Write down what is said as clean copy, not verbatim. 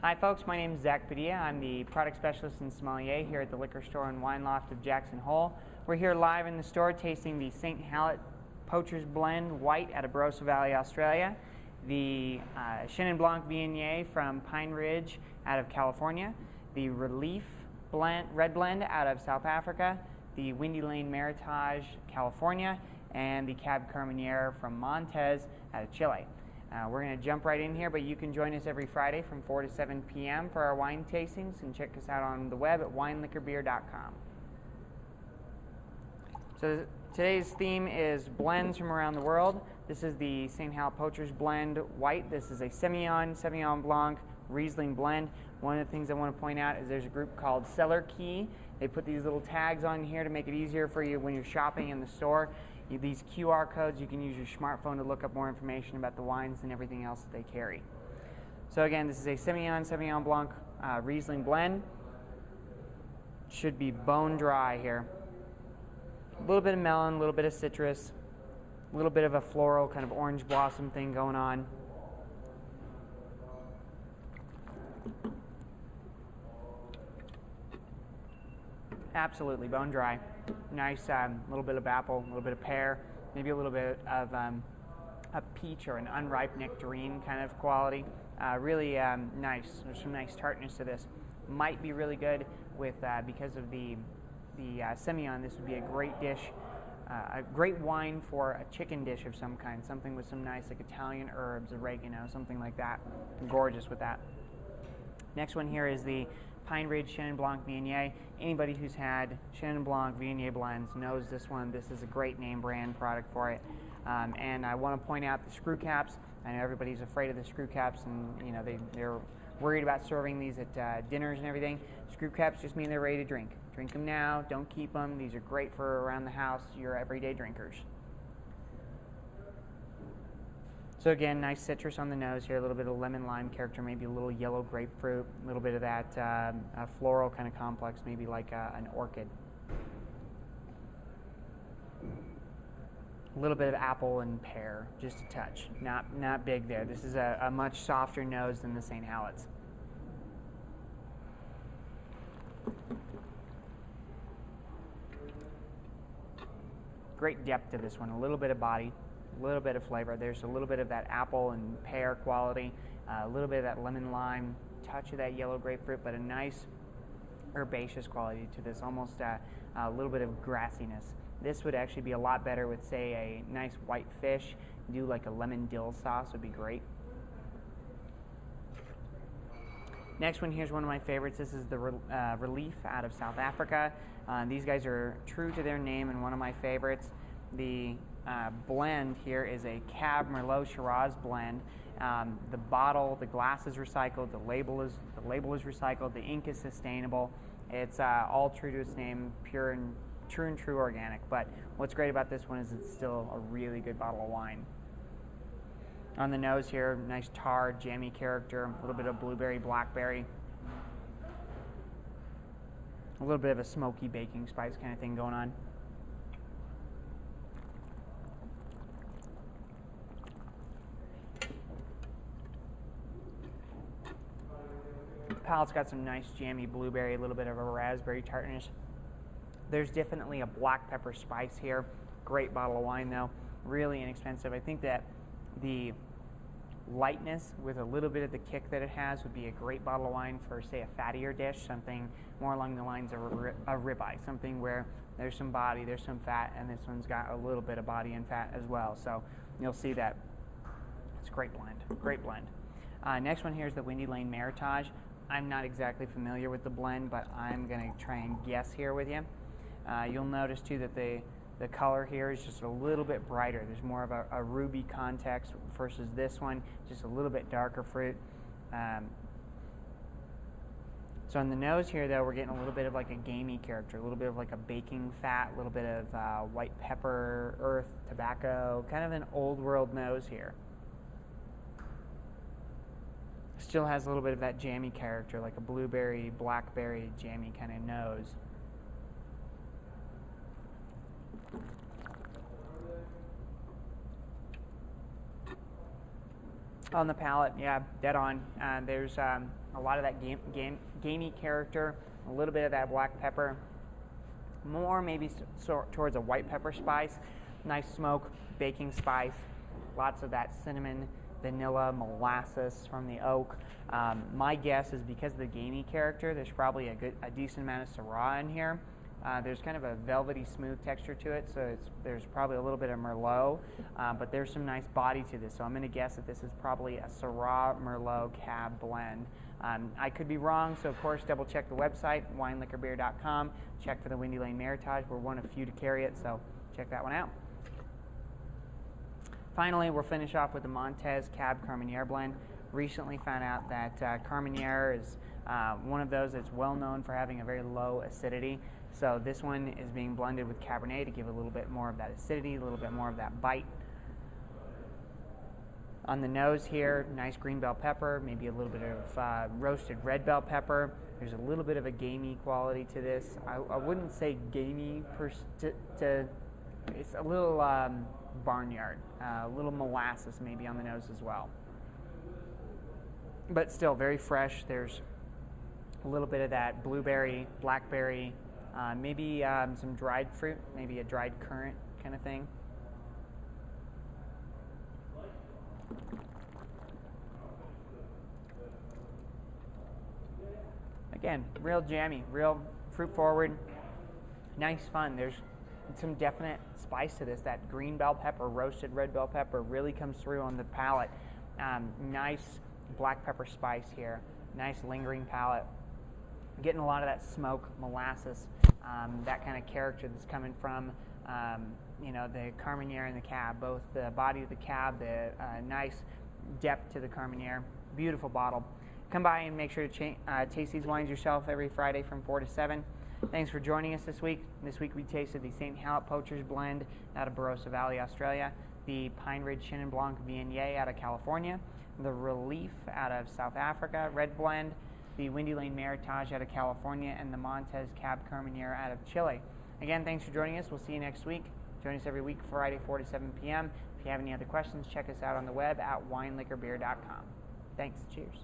Hi folks, my name is Zach Padilla. I'm the product specialist and sommelier here at the liquor store and wine loft of Jackson Hole. We're here live in the store tasting the St. Hallett Poacher's Blend White out of Barossa Valley, Australia, the Chenin Blanc Viognier from Pine Ridge out of California, the Releaf Blend, Red Blend out of South Africa, the windy Lane Meritage, California, and the Cab Carmenere from Montes out of Chile. We're going to jump right in here, but you can join us every Friday from 4 to 7 p.m. for our wine tastings, and check us out on the web at wineliquorbeer.com. So today's theme is blends from around the world. This is the St. Hallett Poacher's Blend White. This is a Sauvignon Blanc, Riesling blend. One of the things I want to point out is there's a group called Cellar Key. They put these little tags on here to make it easier for you when you're shopping in the store. These QR codes, you can use your smartphone to look up more information about the wines and everything else that they carry. So again, this is a Sauvignon Blanc Riesling blend. Should be bone dry here. A little bit of melon, a little bit of citrus, a little bit of a floral kind of orange blossom thing going on. Absolutely bone dry. Nice little bit of apple, a little bit of pear, maybe a little bit of a peach or an unripe nectarine kind of quality. Really nice. There's some nice tartness to this. Might be really good with because of the Semillon. This would be a great dish, a great wine for a chicken dish of some kind. Something with some nice like Italian herbs, oregano, something like that. Gorgeous with that. Next one here is the Pine Ridge Chenin Blanc Viognier. Anybody who's had Chenin Blanc Viognier blends knows this one. This is a great name brand product for it. And I want to point out the screw caps. I know everybody's afraid of the screw caps, and they're worried about serving these at dinners and everything. Screw caps just mean they're ready to drink. Drink them now, don't keep them. These are great for around the house, your everyday drinkers. So again, nice citrus on the nose here, a little bit of lemon lime character, maybe a little yellow grapefruit, a little bit of that floral kind of complex, maybe like an orchid. A little bit of apple and pear, just a touch, not big there. This is a much softer nose than the St. Hallett's. Great depth to this one, a little bit of body. A little bit of flavor. There's a little bit of that apple and pear quality, a little bit of that lemon lime, touch of that yellow grapefruit, but a nice herbaceous quality to this, almost a little bit of grassiness. This would actually be a lot better with, say, a nice white fish. Do like a lemon dill sauce would be great. Next one, here's one of my favorites. This is the Relief out of South Africa. These guys are true to their name and one of my favorites. The blend here is a Cab Merlot Shiraz blend. The bottle, the glass is recycled, the label is recycled, the ink is sustainable. It's all true to its name, true and true organic. But what's great about this one is it's still a really good bottle of wine. On the nose here, nice tar, jammy character, a little bit of blueberry, blackberry, a little bit of a smoky baking spice kind of thing going on. Palate's got some nice jammy blueberry, a little bit of a raspberry tartness. There's definitely a black pepper spice here. Great bottle of wine though, really inexpensive. I think that the lightness with a little bit of the kick that it has would be a great bottle of wine for, say, a fattier dish, something more along the lines of a ribeye, something where there's some body, there's some fat, and this one's got a little bit of body and fat as well. So you'll see that it's a great blend, great blend. Next one here is the windy Lane Meritage. I'm not exactly familiar with the blend, but I'm going to try and guess here with you. You'll notice too that the color here is just a little bit brighter. There's more of a ruby context versus this one, just a little bit darker fruit. So on the nose here though, we're getting a little bit of like a gamey character, a little bit of like a baking fat, a little bit of white pepper, earth, tobacco, kind of an old world nose here. Still has a little bit of that jammy character, like a blueberry, blackberry, jammy kind of nose. On the palate, yeah, dead on. There's a lot of that gamey character, a little bit of that black pepper, more maybe towards a white pepper spice, nice smoke, baking spice, lots of that cinnamon, vanilla, molasses from the oak. My guess is because of the gamey character, there's probably a decent amount of Syrah in here. There's kind of a velvety, smooth texture to it, so there's probably a little bit of Merlot, but there's some nice body to this. So I'm going to guess that this is probably a Syrah Merlot Cab blend. I could be wrong, so of course double check the website, wineliquorbeer.com. Check for the Windy Lane Meritage. We're one of few to carry it, so check that one out. Finally, we'll finish off with the Montes Cab Carmenere blend. Recently found out that Carmenere is one of those that's well known for having a very low acidity. So this one is being blended with Cabernet to give a little bit more of that acidity, a little bit more of that bite. On the nose here, nice green bell pepper, maybe a little bit of roasted red bell pepper. There's a little bit of a gamey quality to this. I wouldn't say gamey it's a little barnyard, a little molasses maybe on the nose as well. But still very fresh. There's a little bit of that blueberry, blackberry, maybe some dried fruit, maybe a dried currant kind of thing. Again, real jammy, real fruit forward, nice fun. There's some definite spice to this. That green bell pepper, roasted red bell pepper really comes through on the palate. Nice black pepper spice here, nice lingering palate. Getting a lot of that smoke, molasses, that kind of character that's coming from the Carmenere and the Cab, both the body of the Cab, the nice depth to the Carmenere. Beautiful bottle. Come by and make sure to taste these wines yourself every Friday from 4 to 7. Thanks for joining us this week. This week we tasted the St. Hallett Poacher's blend out of Barossa Valley, Australia, the Ridge Chenin Blanc Viognier out of California, the Releaf out of South Africa, red blend, the Windy Lane Meritage out of California, and the Montes Cab Carmenere out of Chile. Again, thanks for joining us. We'll see you next week. Join us every week, Friday, 4 to 7 p.m. If you have any other questions, check us out on the web at wineliquorbeer.com. Thanks. Cheers.